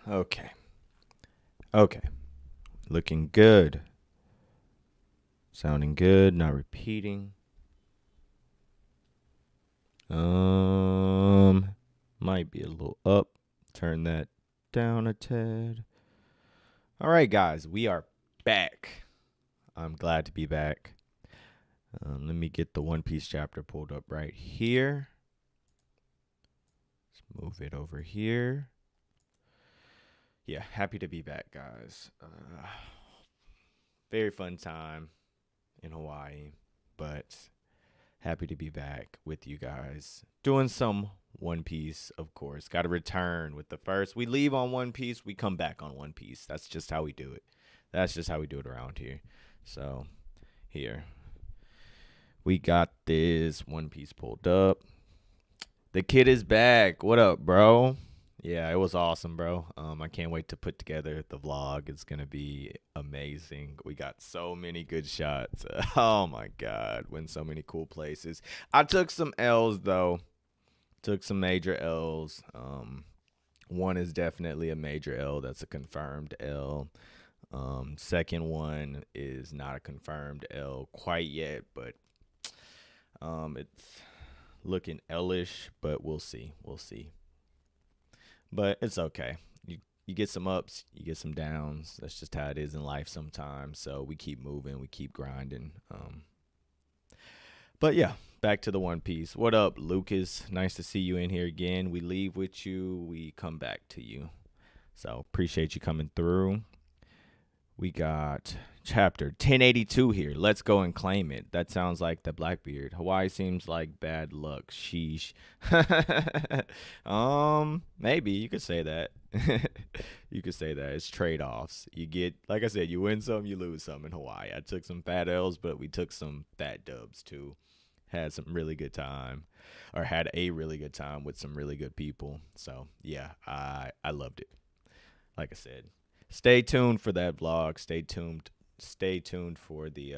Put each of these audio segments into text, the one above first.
Okay. Okay. Looking good. Sounding good. Not repeating. Might be a little up. Turn that down a tad. All right, guys. We are back. I'm glad to be back. Let me get the One Piece chapter pulled up right here. Let's move it over here. Yeah, happy to be back, guys. Very fun time in Hawaii, but happy to be back with you guys. Doing some One Piece, of course. Got to return with the first. We leave on One Piece, we come back on One Piece. That's just how we do it. That's just how we do it around here. So, here. We got this One Piece pulled up. The kid is back. What up, bro? Yeah, it was awesome, bro. I can't wait to put together the vlog. It's gonna be amazing. We got so many good shots. Oh my god, went so many cool places. I took some L's though. Took some major L's. One is definitely a major L. That's a confirmed L. Second one is not a confirmed L quite yet, but it's looking L-ish, but we'll see. We'll see. But it's okay. You get some ups, you get some downs. That's just how it is in life sometimes. So we keep moving, we keep grinding. But yeah, back to the One Piece. What up, Lucas? Nice to see you in here again. We leave with you, we come back to you. So appreciate you coming through. We got chapter 1082 here. Let's go and claim it. That sounds like the Blackbeard. Hawaii seems like bad luck. Sheesh. Maybe you could say that. You could say that. It's trade-offs. You get, like I said, you win some, you lose some in Hawaii. I took some fat L's, but we took some fat dubs too. Had some really good time, or had a really good time with some really good people. So yeah, I loved it. Like I said, stay tuned for that vlog. Stay tuned. Stay tuned for the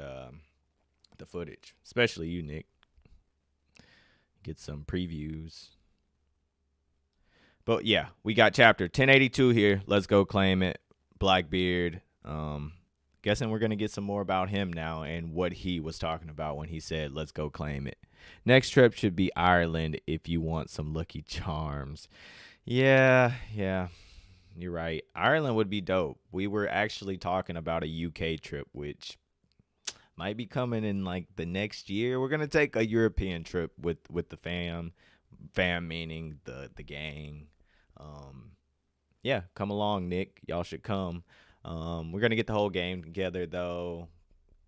footage, especially you, Nick. Get some previews. But yeah, we got chapter 1082 here. Let's go claim it. Blackbeard. Guessing we're gonna get some more about him now and what he was talking about when he said, "Let's go claim it." Next trip should be Ireland if you want some Lucky Charms. Yeah, yeah. You're right. Ireland would be dope. We were actually talking about a UK trip, which might be coming in like the next year. We're gonna take a European trip with the fam meaning the gang. Yeah, come along, Nick. Y'all should come. We're gonna get the whole game together though.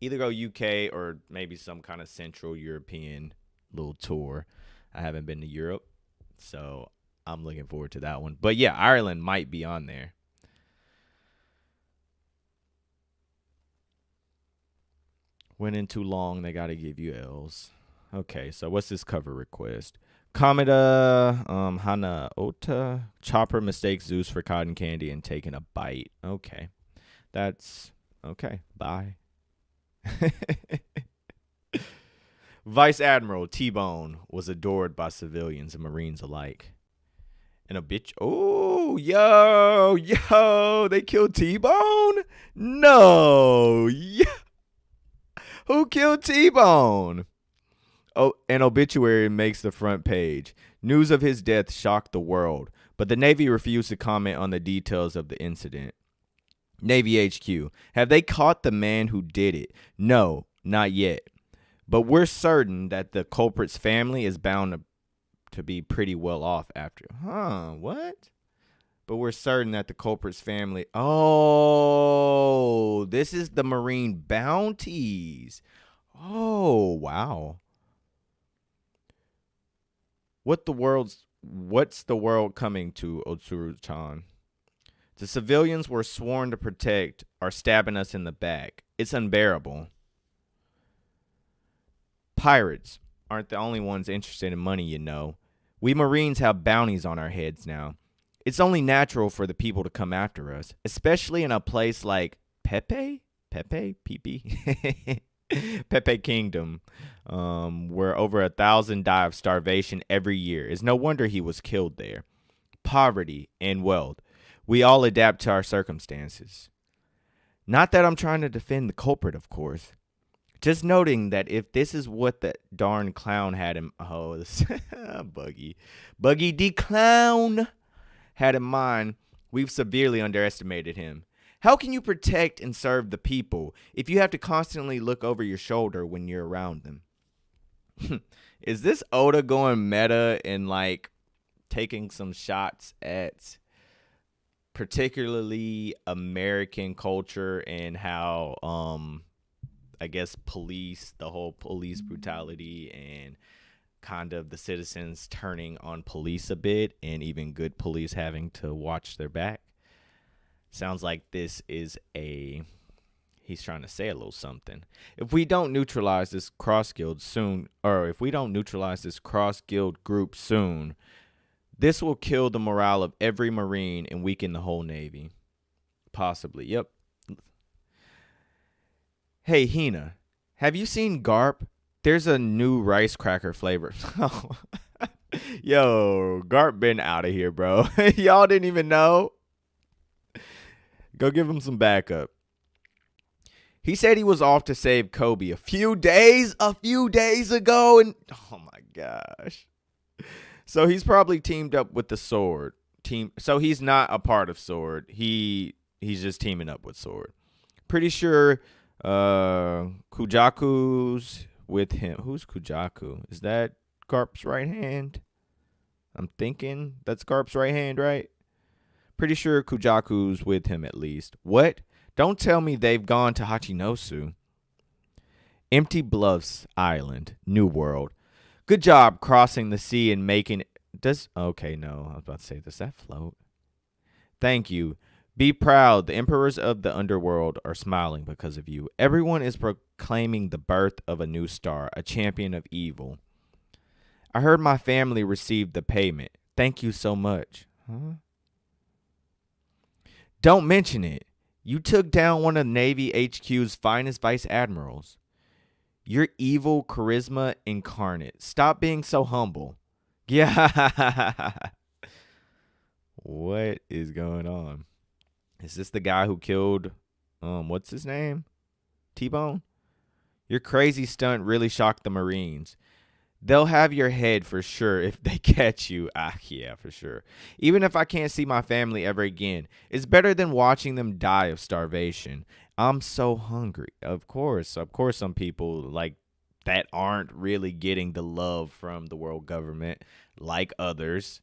Either go UK or maybe some kind of Central European little tour. I haven't been to Europe, so I'm looking forward to that one. But yeah, Ireland might be on there. Went in too long, they gotta give you L's. Okay, so what's this cover request? Kameda, Hana Ota, Chopper mistakes Zeus for cotton candy and taking a bite. Okay, that's okay. Bye. Vice Admiral T-Bone was adored by civilians and Marines alike. And a bitch. Oh, yo, they killed T-Bone? No. Yeah. Who killed T-Bone? Oh, an obituary makes the front page. News of his death shocked the world, but the Navy refused to comment on the details of the incident. Navy HQ. Have they caught the man who did it? No, not yet. But we're certain that the culprit's family is bound to be pretty well off after. Huh, what? But we're certain that the culprit's family. Oh, this is the Marine bounties. Oh, wow. What's the world coming to, Otsuru-chan? The civilians we're sworn to protect are stabbing us in the back. It's unbearable. Pirates aren't the only ones interested in money, you know. We Marines have bounties on our heads now. It's only natural for the people to come after us, especially in a place like Pepe? Pepe? Pepe? Pepe Kingdom, where over 1,000 die of starvation every year. It's no wonder he was killed there. Poverty and wealth. We all adapt to our circumstances. Not that I'm trying to defend the culprit, of course. Just noting that if this is what the darn clown had in Buggy D clown had in mind, we've severely underestimated him. How can you protect and serve the people if you have to constantly look over your shoulder when you're around them? Is this Oda going meta and like taking some shots at particularly American culture and how I guess the whole police brutality and kind of the citizens turning on police a bit, and even good police having to watch their back? Sounds like this is he's trying to say a little something. If we don't neutralize this cross guild group soon, this will kill the morale of every Marine and weaken the whole Navy. Possibly. Yep. Hey, Hina, have you seen Garp? There's a new rice cracker flavor. Yo, Garp been out of here, bro. Y'all didn't even know? Go give him some backup. He said he was off to save Kobe a few days ago. And oh my gosh. So he's probably teamed up with the Sword team. So he's not a part of Sword. He's just teaming up with Sword. Pretty sure Kujaku's with him. Who's Kujaku? Is that Garp's right hand? I'm thinking that's Garp's right hand, right? Pretty sure Kujaku's with him at least. What? Don't tell me they've gone to Hachinosu. Empty Bluffs Island, New World. Good job crossing the sea and making it. Okay, no. I was about to say, does that float? Thank you. Be proud. The emperors of the underworld are smiling because of you. Everyone is proclaiming the birth of a new star, a champion of evil. I heard my family received the payment. Thank you so much. Huh? Don't mention it. You took down one of Navy HQ's finest vice admirals. You're evil charisma incarnate. Stop being so humble. Yeah. What is going on? Is this the guy who killed, what's his name? T-Bone? Your crazy stunt really shocked the Marines. They'll have your head for sure if they catch you. Yeah, for sure. Even if I can't see my family ever again, it's better than watching them die of starvation. I'm so hungry. Of course, some people like that aren't really getting the love from the world government like others.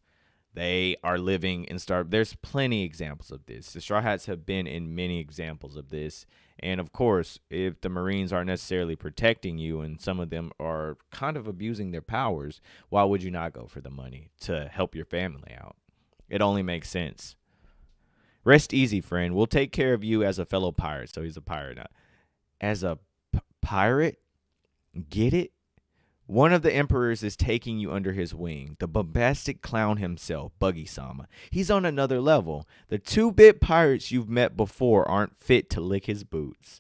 They are living in starvation. There's plenty examples of this. The Straw Hats have been in many examples of this. And of course, if the Marines aren't necessarily protecting you and some of them are kind of abusing their powers, why would you not go for the money to help your family out? It only makes sense. Rest easy, friend. We'll take care of you as a fellow pirate. So he's a pirate now. As a pirate? Get it? One of the emperors is taking you under his wing. The bombastic clown himself, Buggy-sama. He's on another level. The 2-bit pirates you've met before aren't fit to lick his boots.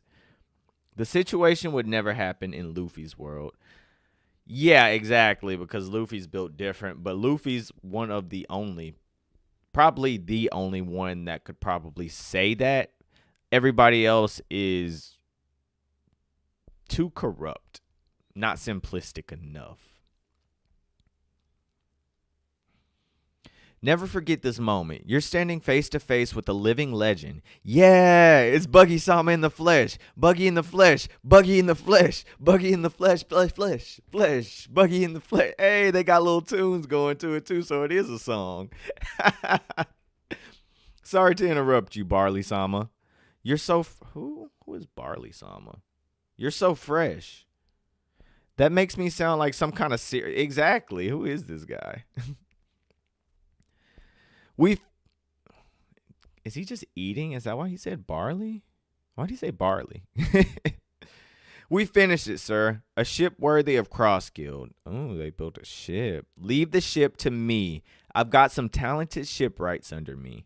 The situation would never happen in Luffy's world. Yeah, exactly, because Luffy's built different. But Luffy's one of the only, probably the only one that could probably say that. Everybody else is too corrupt. Not simplistic enough. Never forget this moment. You're standing face to face with a living legend. Yeah, it's Buggy-sama in the flesh. Buggy in the flesh. Buggy in the flesh. Buggy in the flesh. Flesh. Buggy in the flesh. Hey, they got little tunes going to it too, so it is a song. Sorry to interrupt you, Barley-sama. You're so... Who is Barley-sama? You're so fresh. That makes me sound like some kind of serious. Exactly. Who is this guy? Is he just eating? Is that why he said barley? Why did he say barley? We finished it, sir. A ship worthy of Cross Guild. Oh, they built a ship. Leave the ship to me. I've got some talented shipwrights under me.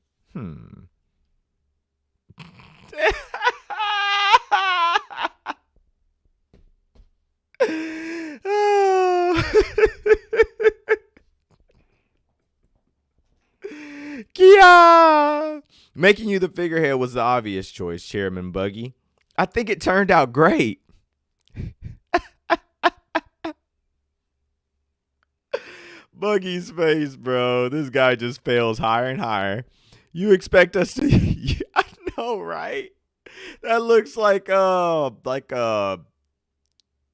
Kia! Making you the figurehead was the obvious choice, Chairman Buggy. I think it turned out great. Buggy's face, bro. This guy just fails higher and higher. You expect us to I know, right? That looks like a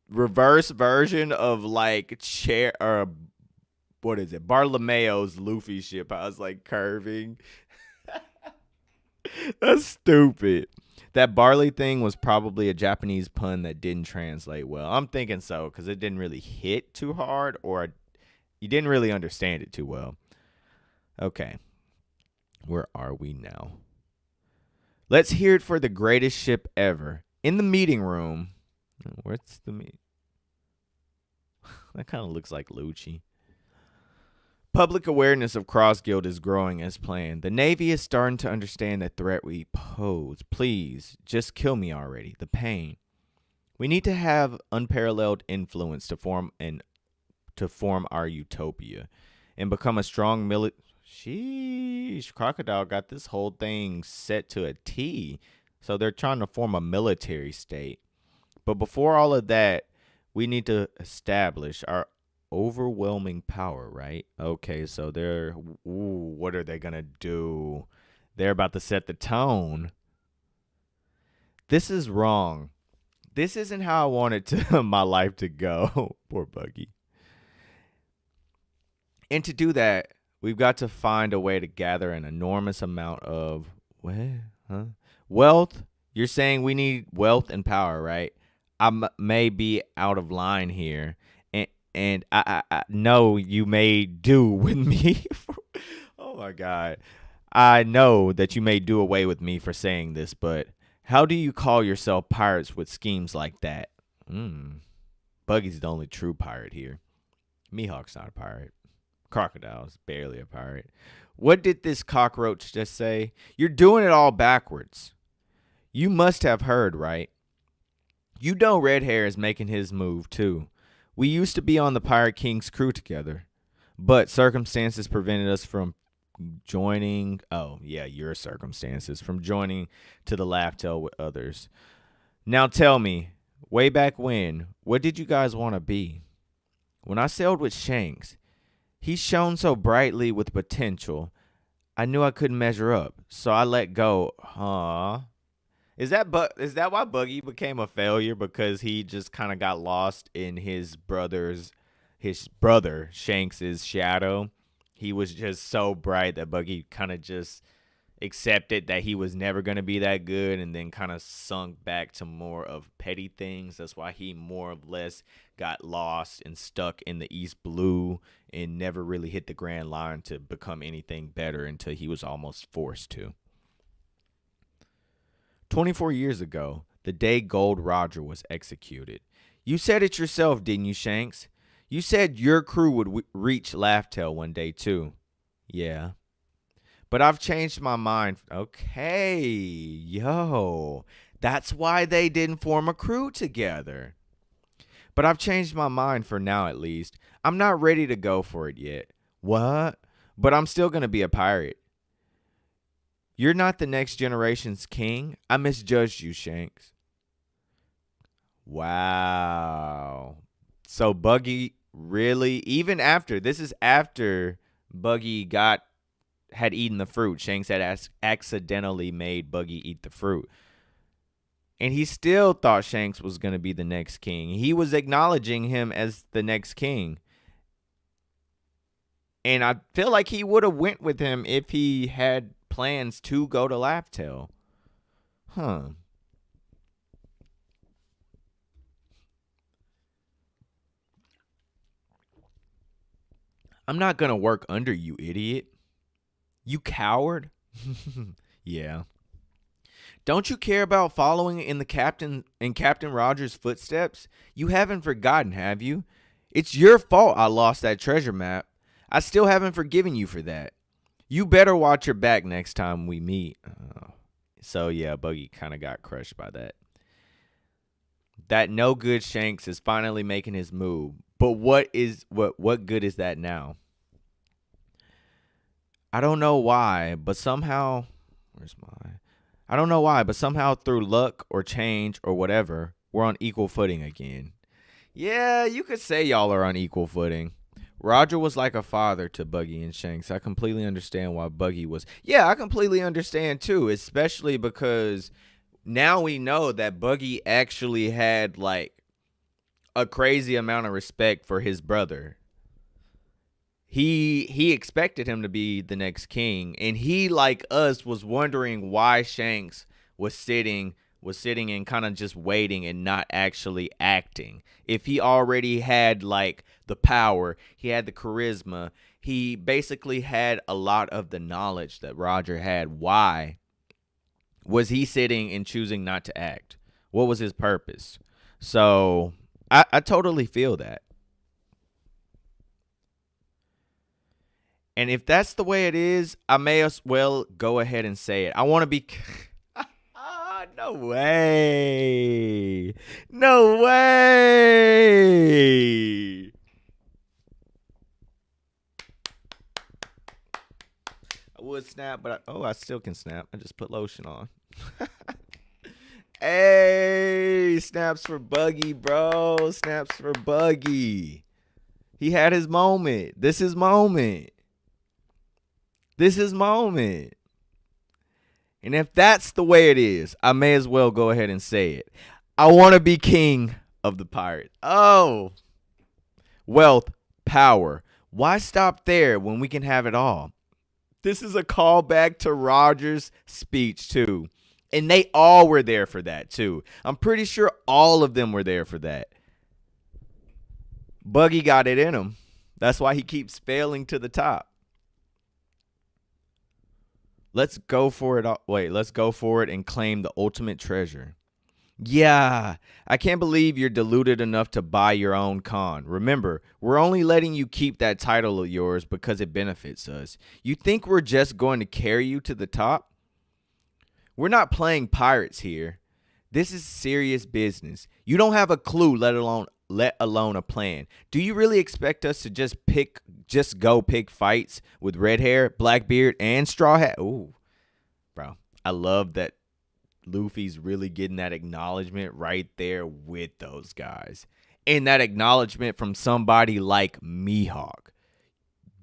reverse version of like chair or what is it? Bartolomeo's Luffy ship. I was like curving. That's stupid. That barley thing was probably a Japanese pun that didn't translate well. I'm thinking so because it didn't really hit too hard or you didn't really understand it too well. Okay. Where are we now? Let's hear it for the greatest ship ever. In the meeting room. Where's the meet? That kind of looks like Lucci. Public awareness of Cross Guild is growing as planned. The Navy is starting to understand the threat we pose. Please, just kill me already. The pain. We need to have unparalleled influence to form our utopia and become a strong military. Sheesh, Crocodile got this whole thing set to a T. So they're trying to form a military state. But before all of that, we need to establish our overwhelming power, right? Okay, so what are they going to do? They're about to set the tone. This is wrong. This isn't how I wanted my life to go. Poor Buggy. And to do that, we've got to find a way to gather an enormous amount of wealth. You're saying we need wealth and power, right? I may be out of line here. And I know you may do with me. Oh, my God. I know that you may do away with me for saying this, but how do you call yourself pirates with schemes like that? Buggy's the only true pirate here. Mihawk's not a pirate. Crocodile's barely a pirate. What did this cockroach just say? You're doing it all backwards. You must have heard, right? You know Red Hair is making his move, too. We used to be on the Pirate King's crew together, but circumstances prevented us from joining. Oh, yeah, your circumstances from joining to the Laugh Tale with others. Now tell me, way back when, what did you guys want to be? When I sailed with Shanks, he shone so brightly with potential, I knew I couldn't measure up, so I let go. Is that why Buggy became a failure? Because he just kind of got lost in his brother Shanks's shadow. He was just so bright that Buggy kind of just accepted that he was never going to be that good and then kind of sunk back to more of petty things. That's why he more or less got lost and stuck in the East Blue and never really hit the grand line to become anything better until he was almost forced to. 24 years ago, the day Gold Roger was executed. You said it yourself, didn't you, Shanks? You said your crew would reach Laugh Tale one day, too. Yeah. But I've changed my mind. Okay, yo. That's why they didn't form a crew together. But I've changed my mind for now, at least. I'm not ready to go for it yet. What? But I'm still going to be a pirate. You're not the next generation's king. I misjudged you, Shanks. Wow. So Buggy really, even after, this is after Buggy had eaten the fruit. Shanks had accidentally made Buggy eat the fruit. And he still thought Shanks was going to be the next king. He was acknowledging him as the next king. And I feel like he would have went with him if he had plans to go to Laugh Tale. I'm not going to work under you, idiot. You coward. Yeah. Don't you care about following in Captain Roger's footsteps? You haven't forgotten, have you? It's your fault I lost that treasure map. I still haven't forgiven you for that. You better watch your back next time we meet. So, yeah, Buggy kind of got crushed by that. That no good Shanks is finally making his move. But what good is that now? I don't know why, but somehow, Where's my? I don't know why, but somehow through luck or change or whatever, we're on equal footing again. Yeah, you could say y'all are on equal footing. Roger was like a father to Buggy and Shanks. I completely understand why Buggy was. Yeah, I completely understand too, especially because now we know that Buggy actually had like a crazy amount of respect for his brother. He expected him to be the next king, and he, like us, was wondering why Shanks was sitting and kind of just waiting and not actually acting. If he already had like the power, he had the charisma, he basically had a lot of the knowledge that Roger had. Why was he sitting and choosing not to act? What was his purpose? So I totally feel that. And if that's the way it is, I may as well go ahead and say it. I want to be. No way. No way. I would snap, but I still can snap. I just put lotion on. Hey, snaps for Buggy, bro. Snaps for Buggy. He had his moment. This is moment. This is moment. And if that's the way it is, I may as well go ahead and say it. I want to be king of the pirates. Oh, wealth, power. Why stop there when we can have it all? This is a callback to Roger's speech, too. And they all were there for that, too. I'm pretty sure all of them were there for that. Buggy got it in him. That's why he keeps failing to the top. Let's go for it. Let's go for it and claim the ultimate treasure. Yeah, I can't believe you're deluded enough to buy your own con. Remember, we're only letting you keep that title of yours because it benefits us. You think we're just going to carry you to the top? We're not playing pirates here. This is serious business. You don't have a clue, let alone a plan. Do you really expect us to just go pick fights with red hair, black beard, and straw hat? Ooh, bro, I love that Luffy's really getting that acknowledgement right there with those guys. And that acknowledgement from somebody like Mihawk.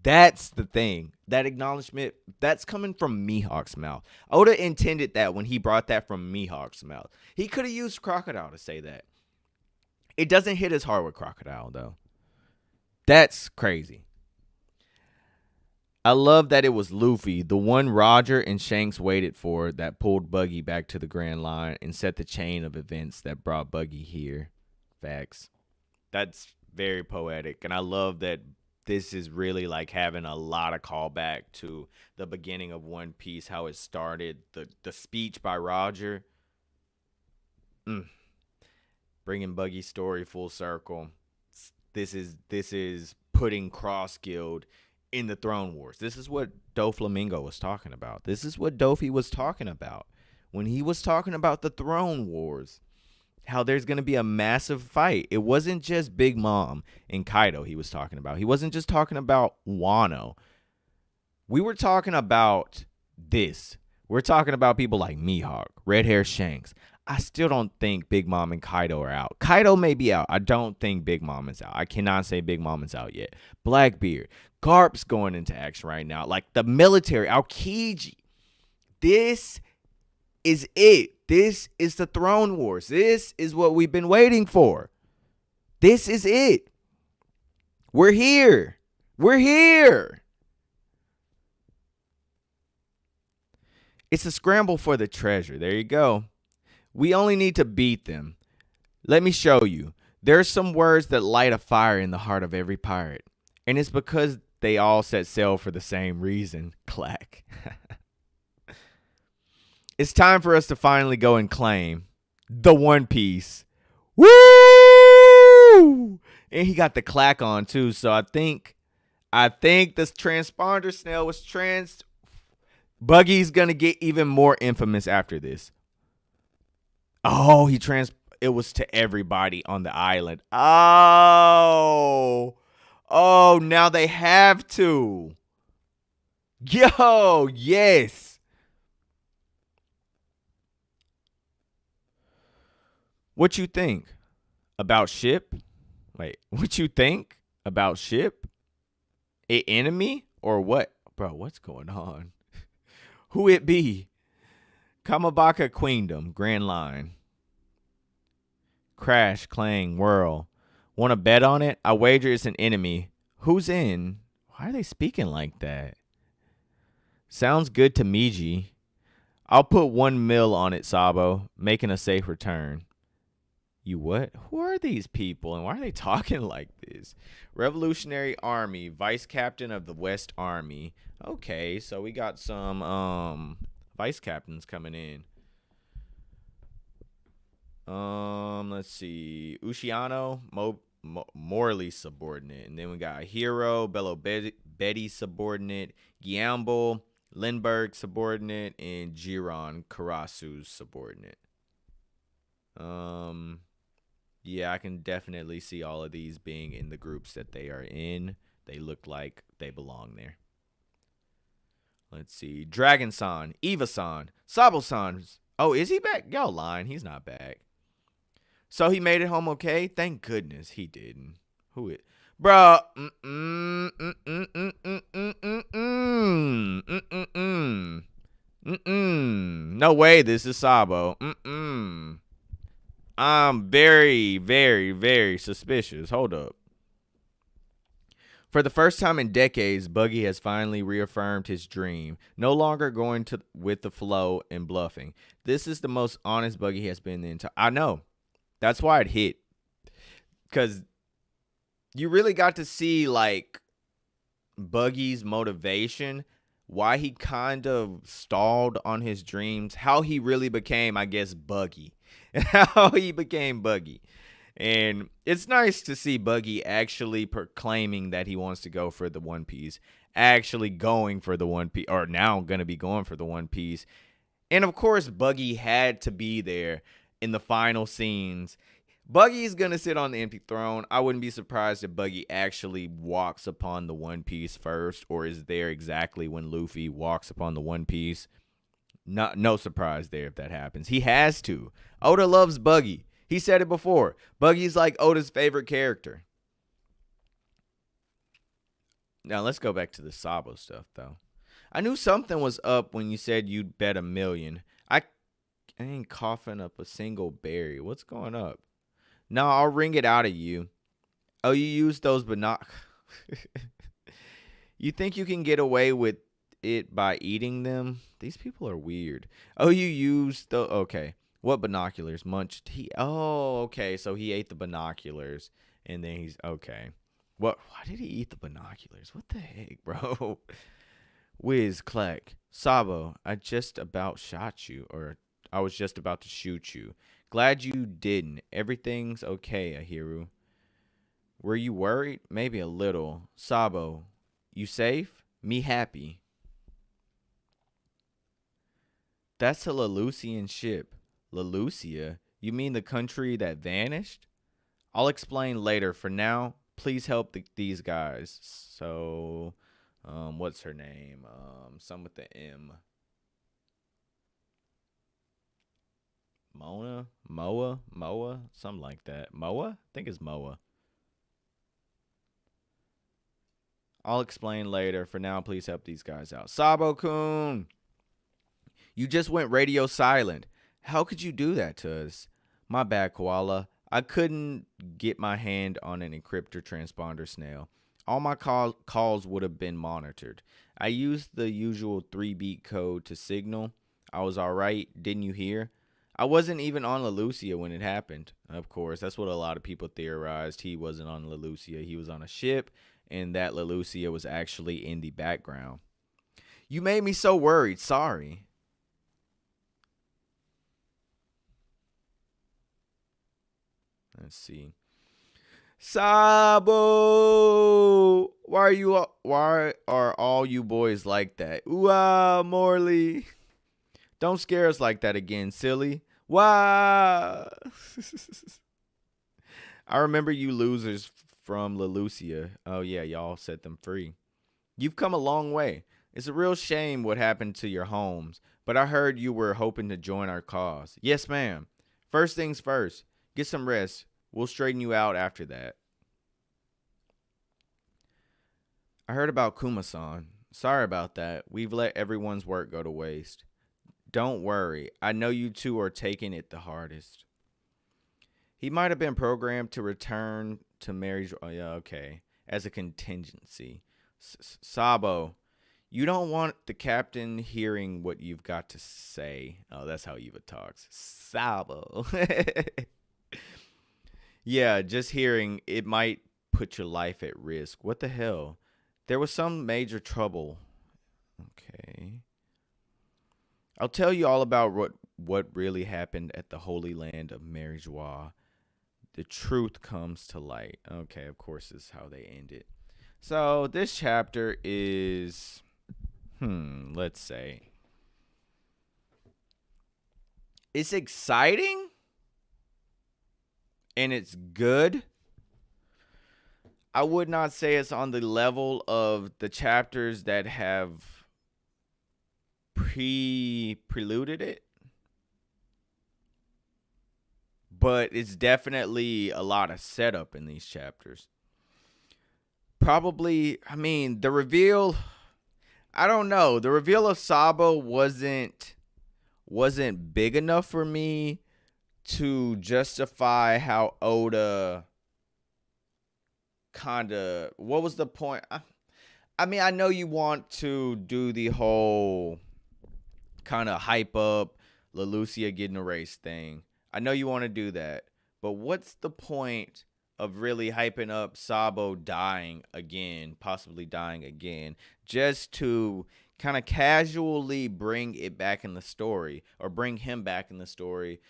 That's the thing. That acknowledgement, that's coming from Mihawk's mouth. Oda intended that when he brought that from Mihawk's mouth. He could have used Crocodile to say that. It doesn't hit as hard with Crocodile, though. That's crazy. I love that it was Luffy, the one Roger and Shanks waited for, that pulled Buggy back to the Grand Line and set the chain of events that brought Buggy here. Facts. That's very poetic. And I love that this is really like having a lot of callback to the beginning of One Piece, how it started, the speech by Roger. Bringing Buggy's story full circle. This is putting Cross Guild in the Throne Wars. This is what Doflamingo was talking about. This is what Dofi was talking about when he was talking about the Throne Wars. How there's going to be a massive fight. It wasn't just Big Mom and Kaido he was talking about. He wasn't just talking about Wano. We were talking about this. We're talking about people like Mihawk, Red Hair Shanks. I still don't think Big Mom and Kaido are out. Kaido may be out. I don't think Big Mom is out. I cannot say Big Mom is out yet. Blackbeard. Garp's going into action right now. Like the military. Aokiji. This is it. This is the Throne Wars. This is what we've been waiting for. This is it. We're here. We're here. It's a scramble for the treasure. There you go. We only need to beat them. Let me show you. There's some words that light a fire in the heart of every pirate. And it's because they all set sail for the same reason. Clack. It's time for us to finally go and claim the One Piece. Woo! And he got the clack on too. So I think this transponder snail was Buggy's gonna get even more infamous after this. Oh, it was to everybody on the island. Oh, now they have to. Yo, yes. What you think about ship? Wait, what you think about ship? A enemy or what? Bro, what's going on? Who it be? Kamabaka Queendom, Grand Line. Crash, Clang, Whirl. Want to bet on it? I wager it's an enemy. Who's in? Why are they speaking like that? Sounds good to Miji. I'll put 1 mil on it, Sabo, making a safe return. You what? Who are these people and why are they talking like this? Revolutionary Army, Vice Captain of the West Army. Okay, so we got some vice captains coming in. Let's see. Ushiano, Morley subordinate. And then we got Hero, Bello Betty subordinate, Giamble, Lindbergh subordinate, and Jiron Karasu's subordinate. Yeah, I can definitely see all of these being in the groups that they are in. They look like they belong there. Let's see. Dragon-san, Eva-san, Sabo-san. Oh, is he back? Y'all lying. He's not back. So he made it home okay? Thank goodness he didn't. Who it? Bro. No way this is Sabo. I'm very, very, very suspicious. Hold up. For the first time in decades, Buggy has finally reaffirmed his dream, no longer going with the flow and bluffing. This is the most honest Buggy has been the entire. I know. That's why it hit. Because you really got to see, like, Buggy's motivation, why he kind of stalled on his dreams, how he really became, I guess, Buggy. How he became Buggy. And it's nice to see Buggy actually proclaiming that he wants to go for the One Piece, actually going for the One Piece, or now going to be going for the One Piece. And of course, Buggy had to be there in the final scenes. Buggy's going to sit on the empty throne. I wouldn't be surprised if Buggy actually walks upon the One Piece first, or is there exactly when Luffy walks upon the One Piece. No surprise there if that happens. He has to. Oda loves Buggy. He said it before. Buggy's like Oda's favorite character. Now, let's go back to the Sabo stuff, though. I knew something was up when you said you'd bet $1 million. I ain't coughing up a single berry. What's going up? No, I'll wring it out of you. Oh, you use those You think you can get away with it by eating them? These people are weird. Oh, you use the... Okay. What binoculars? Munched he? Oh, okay. So he ate the binoculars, and then he's okay. What? Why did he eat the binoculars? What the heck, bro? Whiz, clack, Sabo. I just about shot you, or I was just about to shoot you. Glad you didn't. Everything's okay, Ahiru. Were you worried? Maybe a little. Sabo, you safe? Me happy. That's a Lelusian ship. Lelusia? You mean the country that vanished? I'll explain later. For now, please help these guys. So, what's her name? Some with the M. Moa? Something like that. Moa? I think it's Moa. I'll explain later. For now, please help these guys out. Sabo-kun! You just went radio silent. How could you do that to us? My bad, Koala. I couldn't get my hand on an encryptor transponder snail. All my calls would have been monitored. I used the usual 3-beat code to signal. I was all right. Didn't you hear? I wasn't even on Lelusia when it happened. Of course, that's what a lot of people theorized. He wasn't on Lelusia. He was on a ship, and that Lelusia was actually in the background. You made me so worried. Sorry. Let's see. Sabo! Why are all you boys like that? Ooh, Morley. Don't scare us like that again, silly. Why? I remember you losers from Lelusia. Oh, yeah, y'all set them free. You've come a long way. It's a real shame what happened to your homes, but I heard you were hoping to join our cause. Yes, ma'am. First things first. Get some rest. We'll straighten you out after that. I heard about Kuma-san. Sorry about that. We've let everyone's work go to waste. Don't worry. I know you two are taking it the hardest. He might have been programmed to return to Mary's. Oh, yeah, okay. As a contingency. Sabo, you don't want the captain hearing what you've got to say. Oh, that's how Eva talks. Sabo. Yeah, just hearing it might put your life at risk. What the hell? There was some major trouble. Okay. I'll tell you all about what really happened at the Holy Land of Marijois. The truth comes to light. Okay, of course, this is how they end it. So this chapter is, let's say, it's exciting and it's good. I would not say it's on the level of the chapters that have preluded it, but it's definitely a lot of setup in these chapters. Probably, I mean, the reveal, I don't know. The reveal of Sabo wasn't big enough for me to justify how Oda kind of, what was the point? I mean, I know you want to do the whole kind of hype up LaLucia getting erased thing. I know you want to do that, but what's the point of really hyping up Sabo dying again, possibly dying again, just to kind of casually bring it back in the story, or bring him back in the story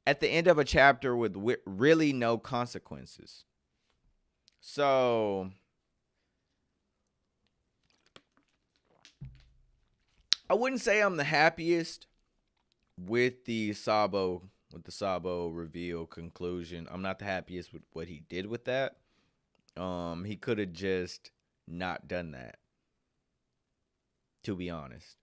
at the end of a chapter with really no consequences? So I wouldn't say I'm the happiest with the Sabo reveal conclusion. I'm not the happiest with what he did with that. He could have just not done that, to be honest.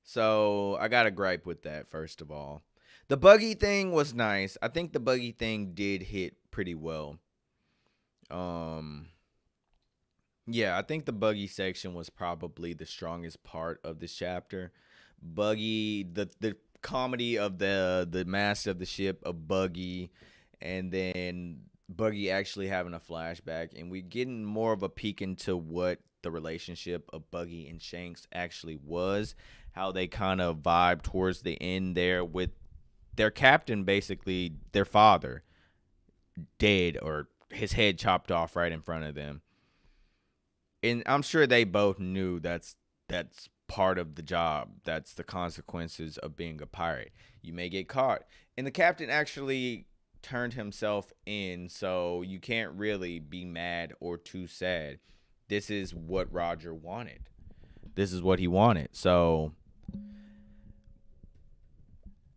So I got a gripe with that, first of all. The buggy thing was nice. I think the buggy thing did hit pretty well. Yeah, I think the buggy section was probably the strongest part of this chapter. Buggy, the comedy of the master of the ship of Buggy, and then Buggy actually having a flashback, and we getting more of a peek into what the relationship of Buggy and Shanks actually was, how they kind of vibe towards the end there with their captain, basically their father, dead or his head chopped off right in front of them. And I'm sure they both knew that's part of the job. That's the consequences of being a pirate. You may get caught. And the captain actually turned himself in, so you can't really be mad or too sad. This is what Roger wanted. This is what he wanted. So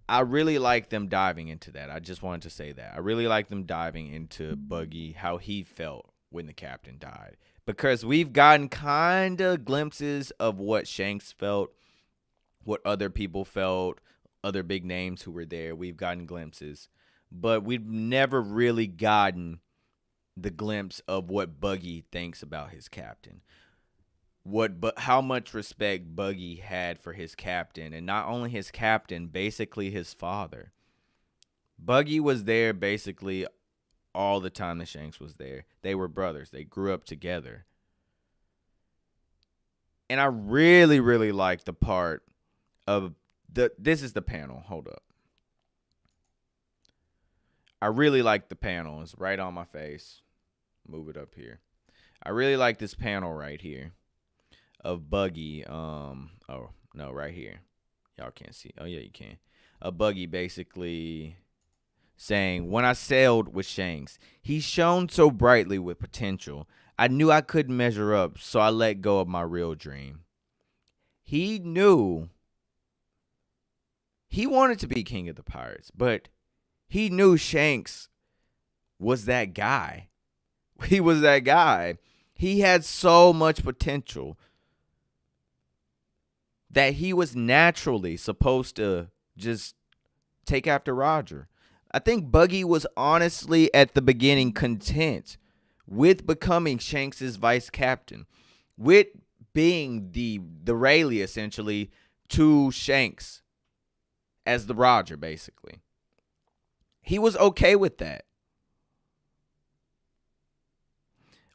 I really like them diving into that. I just wanted to say that. I really like them diving into Buggy, how he felt when the captain died. Because we've gotten kind of glimpses of what Shanks felt, what other people felt, other big names who were there. We've gotten glimpses. But we've never really gotten the glimpse of what Buggy thinks about his captain. How much respect Buggy had for his captain. And not only his captain, basically his father. Buggy was there basically all the time that Shanks was there. They were brothers. They grew up together. And I really, really like the part of this is the panel. Hold up. I really like the panel. It's right on my face. Move it up here. I really like this panel right here of Buggy. Oh, no, right here. Y'all can't see. Oh, yeah, you can. A Buggy basically saying, when I sailed with Shanks, he shone so brightly with potential. I knew I couldn't measure up, so I let go of my real dream. He knew he wanted to be king of the pirates, but he knew Shanks was that guy. He was that guy. He had so much potential that he was naturally supposed to just take after Roger. I think Buggy was honestly at the beginning content with becoming Shanks's vice captain, with being the Rayleigh essentially to Shanks as the Roger, basically. He was okay with that.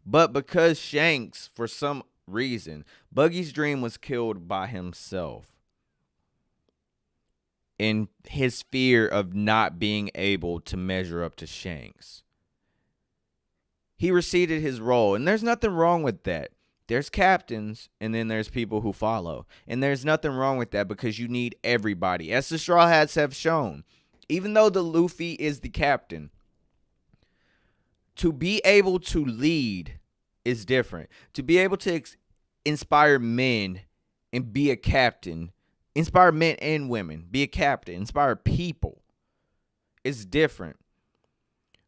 But because Shanks, for some reason, Buggy's dream was killed by himself in his fear of not being able to measure up to Shanks. He receded his role, and there's nothing wrong with that. There's captains, and then there's people who follow. And there's nothing wrong with that because you need everybody. As the Straw Hats have shown, even though the Luffy is the captain, to be able to lead is different. To be able to inspire men and be a captain, inspire men and women, be a captain, inspire people is different.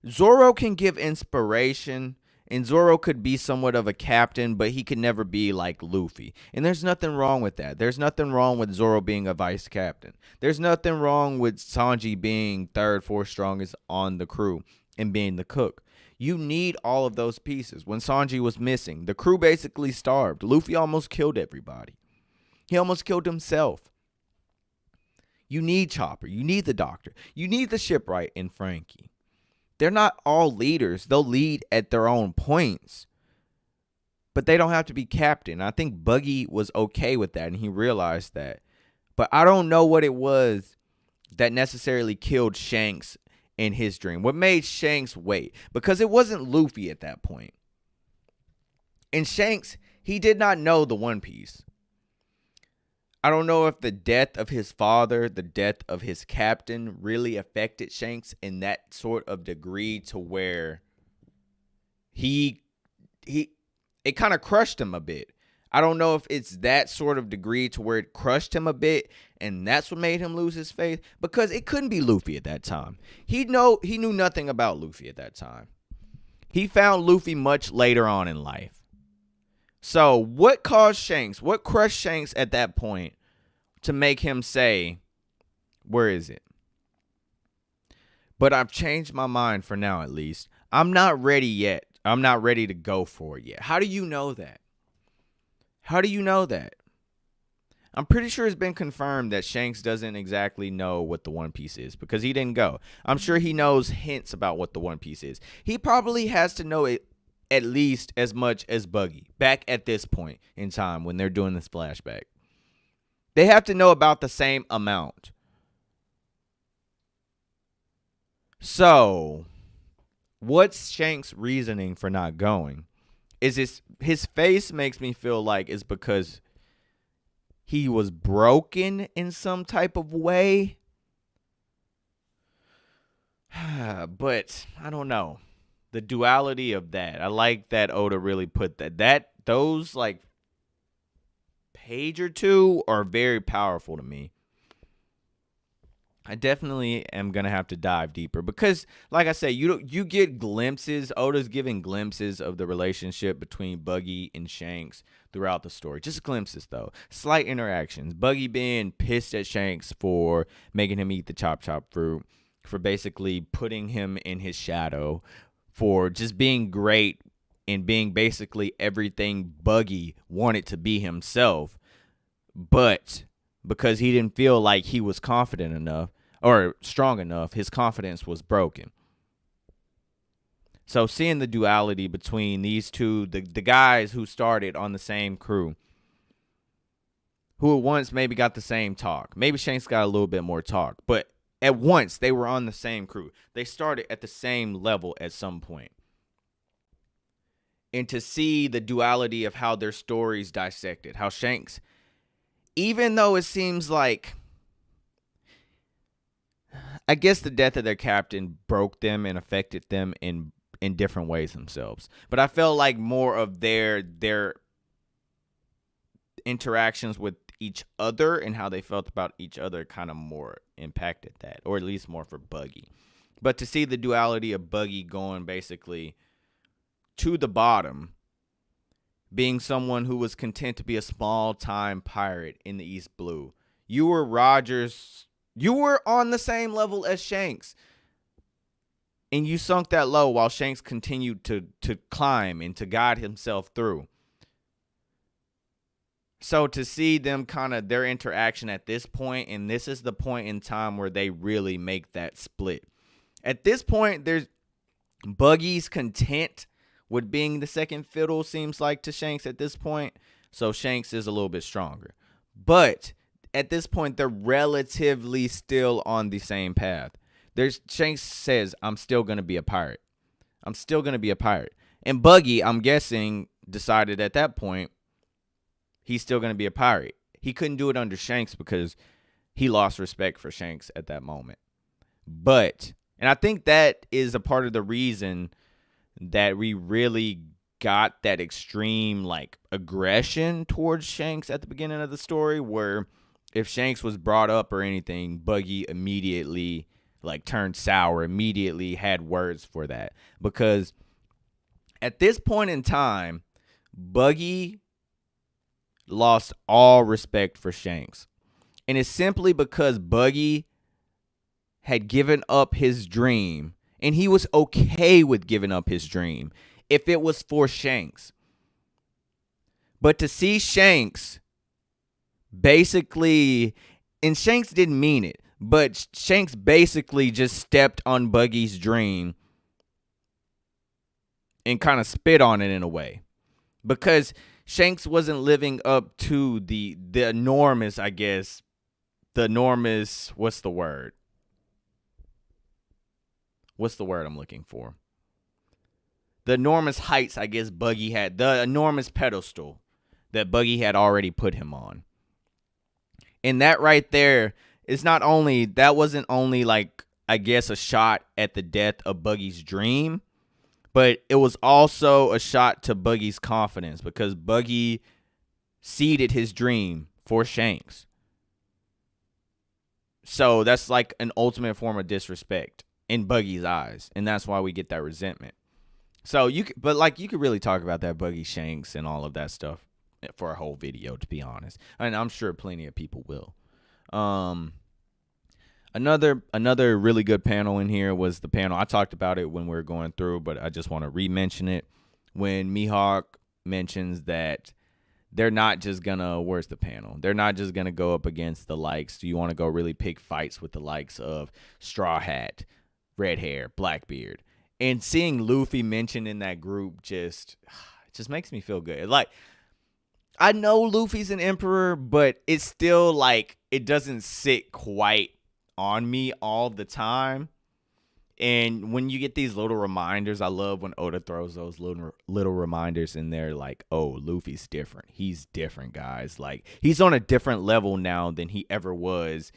Zoro can give inspiration, and Zoro could be somewhat of a captain, but he could never be like Luffy. And there's nothing wrong with that. There's nothing wrong with Zoro being a vice captain. There's nothing wrong with Sanji being third, fourth strongest on the crew and being the cook. You need all of those pieces. When Sanji was missing, the crew basically starved. Luffy almost killed everybody. He almost killed himself. You need Chopper. You need the Doctor. You need the Shipwright and Frankie. They're not all leaders. They'll lead at their own points. But they don't have to be captain. I think Buggy was okay with that, and he realized that. But I don't know what it was that necessarily killed Shanks in his dream. What made Shanks wait? Because it wasn't Luffy at that point. And Shanks, he did not know the One Piece. I don't know if the death of his father, the death of his captain really affected Shanks in that sort of degree to where it kind of crushed him a bit. I don't know if it's that sort of degree to where it crushed him a bit and that's what made him lose his faith, because it couldn't be Luffy at that time. He knew nothing about Luffy at that time. He found Luffy much later on in life. So what caused Shanks, what crushed Shanks at that point to make him say, where is it? But I've changed my mind for now, at least. I'm not ready yet. I'm not ready to go for it yet. How do you know that? How do you know that? I'm pretty sure it's been confirmed that Shanks doesn't exactly know what the One Piece is because he didn't go. I'm sure he knows hints about what the One Piece is. He probably has to know it at least as much as Buggy back at this point in time when they're doing this flashback. They have to know about the same amount. So, what's Shanks' reasoning for not going? Is his face makes me feel like it's because he was broken in some type of way. But I don't know. The duality of that. I like that Oda really put those like page or two are very powerful to me. I definitely am going to have to dive deeper because, like I said, you get glimpses. Oda's giving glimpses of the relationship between Buggy and Shanks throughout the story. Just glimpses, though. Slight interactions. Buggy being pissed at Shanks for making him eat the chop fruit, for basically putting him in his shadow, for just being great and being basically everything Buggy wanted to be himself. But because he didn't feel like he was confident enough or strong enough, his confidence was broken. So seeing the duality between these two, the guys who started on the same crew, who at once maybe got the same talk. Maybe Shanks got a little bit more talk, but at once they were on the same crew. They started at the same level at some point. And to see the duality of how their stories dissected, how Shanks, even though it seems like, I guess the death of their captain broke them and affected them in different ways themselves. But I felt like more of their interactions with each other and how they felt about each other kind of more impacted that, or at least more for Buggy. But to see the duality of Buggy going basically to the bottom, being someone who was content to be a small-time pirate in the East Blue. You were on the same level as Shanks, And you sunk that low while Shanks continued to climb and to guide himself through. So to see them kind of their interaction at this point, and this is the point in time where they really make that split. At this point, there's Buggy's content with being the second fiddle, seems like, to Shanks at this point. So Shanks is a little bit stronger. But at this point, they're relatively still on the same path. Shanks says, I'm still going to be a pirate. I'm still going to be a pirate. And Buggy, I'm guessing, decided at that point, he's still going to be a pirate. He couldn't do it under Shanks because he lost respect for Shanks at that moment. But, and I think that is a part of the reason that we really got that extreme, like, aggression towards Shanks at the beginning of the story, where if Shanks was brought up or anything, Buggy immediately, like, turned sour, immediately had words for that. Because at this point in time, Buggy lost all respect for Shanks. And it's simply because Buggy had given up his dream, and he was okay with giving up his dream if it was for Shanks. But to see Shanks basically, and Shanks didn't mean it, but Shanks basically just stepped on Buggy's dream and kind of spit on it in a way. Because Shanks wasn't living up to the enormous, I guess, the enormous, what's the word? What's the word I'm looking for? The enormous heights, I guess, Buggy had. The enormous pedestal that Buggy had already put him on. And that right there is not only, that wasn't only like, I guess, a shot at the death of Buggy's dream, but it was also a shot to Buggy's confidence, because Buggy ceded his dream for Shanks. So that's like an ultimate form of disrespect in Buggy's eyes, and that's why we get that resentment. So you could really talk about that Buggy Shanks and all of that stuff for a whole video, to be honest. And I'm sure plenty of people will. Another really good panel in here was the panel. I talked about it when we were going through, but I just want to re-mention it. When Mihawk mentions that they're not just gonna, where's the panel? They're not just gonna go up against the likes. Do you want to go really pick fights with the likes of Straw Hat, Red Hair, Blackbeard? And seeing Luffy mentioned in that group just makes me feel good. Like, I know Luffy's an emperor, but it's still like, it doesn't sit quite on me all the time. And when you get these little reminders, I love when Oda throws those little reminders in there, like, oh, Luffy's different. He's different, guys. Like, he's on a different level now than he ever was.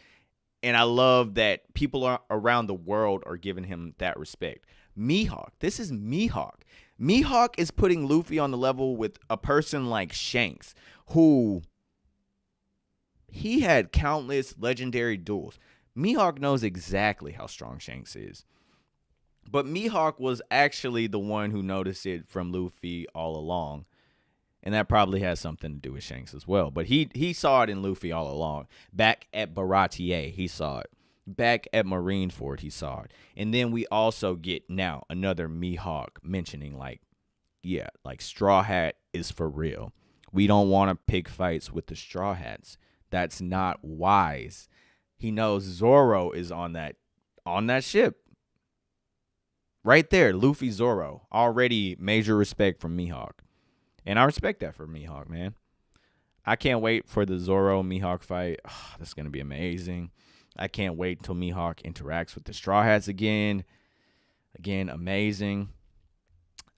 And I love that people around the world are giving him that respect. Mihawk, this is Mihawk. Mihawk is putting Luffy on the level with a person like Shanks, who he had countless legendary duels. Mihawk knows exactly how strong Shanks is. But Mihawk was actually the one who noticed it from Luffy all along. And that probably has something to do with Shanks as well. But he saw it in Luffy all along. Back at Baratier, he saw it. Back at Marineford, he saw it. And then we also get now another Mihawk mentioning, like, yeah, like, Straw Hat is for real. We don't want to pick fights with the Straw Hats. That's not wise. He knows Zoro is on that ship. Right there, Luffy, Zoro. Already major respect from Mihawk. And I respect that for Mihawk, man. I can't wait for the Zoro-Mihawk fight. Oh, that's going to be amazing. I can't wait until Mihawk interacts with the Straw Hats again. Again, amazing.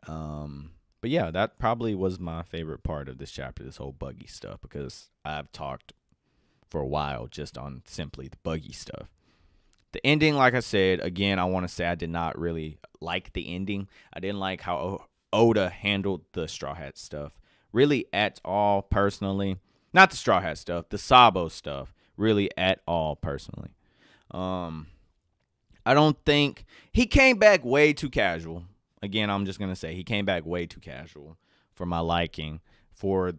But yeah, that probably was my favorite part of this chapter, this whole Buggy stuff, because I've talked for a while just on simply the Buggy stuff. The ending, like I said, again, I want to say I did not really like the ending. I didn't like how Oda handled the Straw Hat stuff really at all, personally. Not the Straw Hat stuff, the Sabo stuff, really at all, personally. I don't think he came back way too casual. Again, I'm just going to say he came back way too casual for my liking, for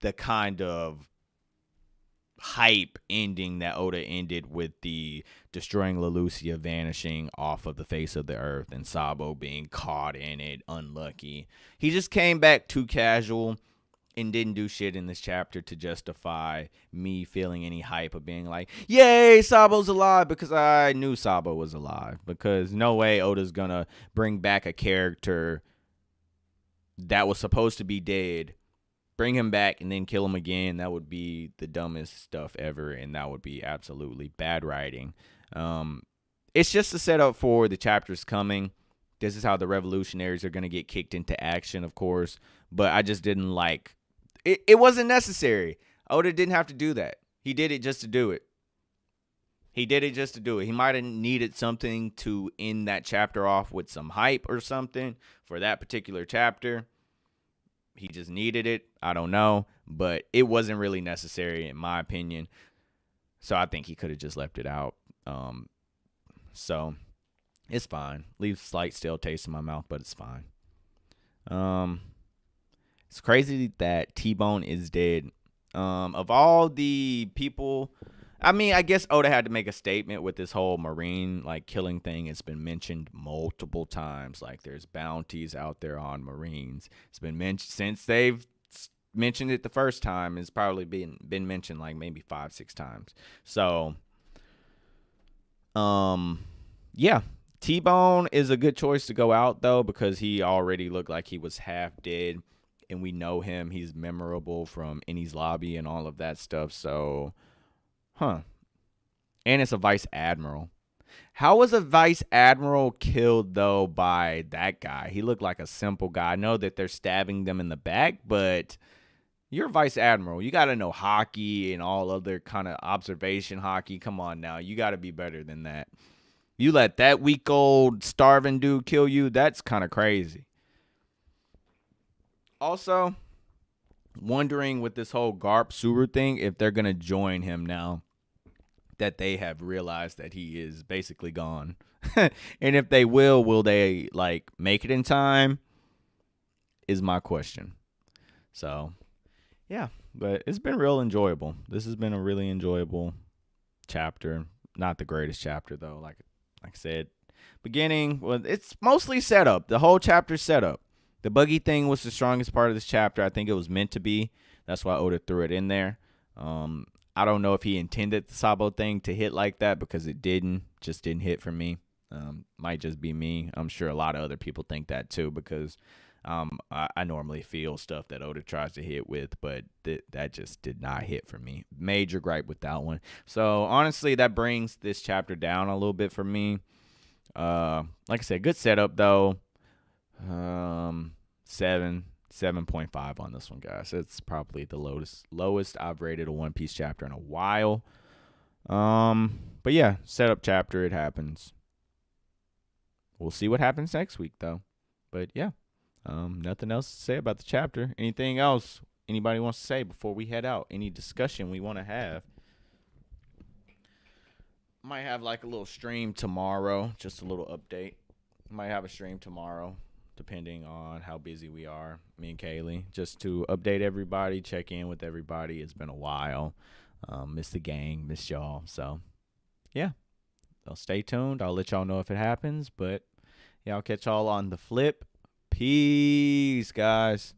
the kind of hype ending that Oda ended with the destroying Leloucia vanishing off of the face of the earth and Sabo being caught in it, unlucky. He just came back too casual and didn't do shit in this chapter to justify me feeling any hype of being like, yay, Sabo's alive, because I knew Sabo was alive. Because no way Oda's gonna bring back a character that was supposed to be dead, bring him back, and then kill him again. That would be the dumbest stuff ever, and that would be absolutely bad writing. It's just a setup for the chapters coming. This is how the revolutionaries are going to get kicked into action, of course. But I just didn't like it. It wasn't necessary. Oda didn't have to do that. He did it just to do it. He did it just to do it. He might have needed something to end that chapter off with some hype or something for that particular chapter. He just needed it. I don't know. But it wasn't really necessary, in my opinion. So I think he could have just left it out. So it's fine. Leaves a slight stale taste in my mouth, but it's fine. It's crazy that T-Bone is dead. Of all the people, I mean, I guess Oda had to make a statement with this whole Marine like killing thing. It's been mentioned multiple times. Like there's bounties out there on Marines. It's been mentioned since they've mentioned it the first time. It's probably been mentioned like maybe 5-6 times. So, yeah. T-Bone is a good choice to go out, though, because he already looked like he was half dead, and we know him. He's memorable from Enies Lobby and all of that stuff, so, And it's a vice admiral. How was a vice admiral killed, though, by that guy? He looked like a simple guy. I know that they're stabbing them in the back, but you're a vice admiral. You got to know hockey and all other kind of observation hockey. Come on now. You got to be better than that. You let that weak old starving dude kill you, that's kind of crazy. Also, wondering with this whole Garp Suru thing if they're going to join him now that they have realized that he is basically gone. And if they will they like make it in time? Is my question. So, yeah, but it's been real enjoyable. This has been a really enjoyable chapter. Not the greatest chapter though, like I said, beginning, well, it's mostly setup. The whole chapter setup. The buggy thing was the strongest part of this chapter. I think it was meant to be. That's why Oda threw it in there. I don't know if he intended the Sabo thing to hit like that because it didn't. Just didn't hit for me. Might just be me. I'm sure a lot of other people think that too because I normally feel stuff that Oda tries to hit with, but that just did not hit for me. Major gripe with that one. So honestly, that brings this chapter down a little bit for me. Like I said, good setup though. 7.5 on this one, guys. It's probably the lowest I've rated a One Piece chapter in a while. But yeah, setup chapter. It happens. We'll see what happens next week though. But yeah. Nothing else to say about the chapter. Anything else anybody wants to say before we head out? Any discussion we want to have? Might have like a little stream tomorrow. Just a little update. Might have a stream tomorrow, depending on how busy we are, me and Kaylee. Just to update everybody, check in with everybody. It's been a while. Miss the gang, miss y'all. So, yeah. So stay tuned. I'll let y'all know if it happens. But, yeah, I'll catch y'all on the flip. Peace, guys.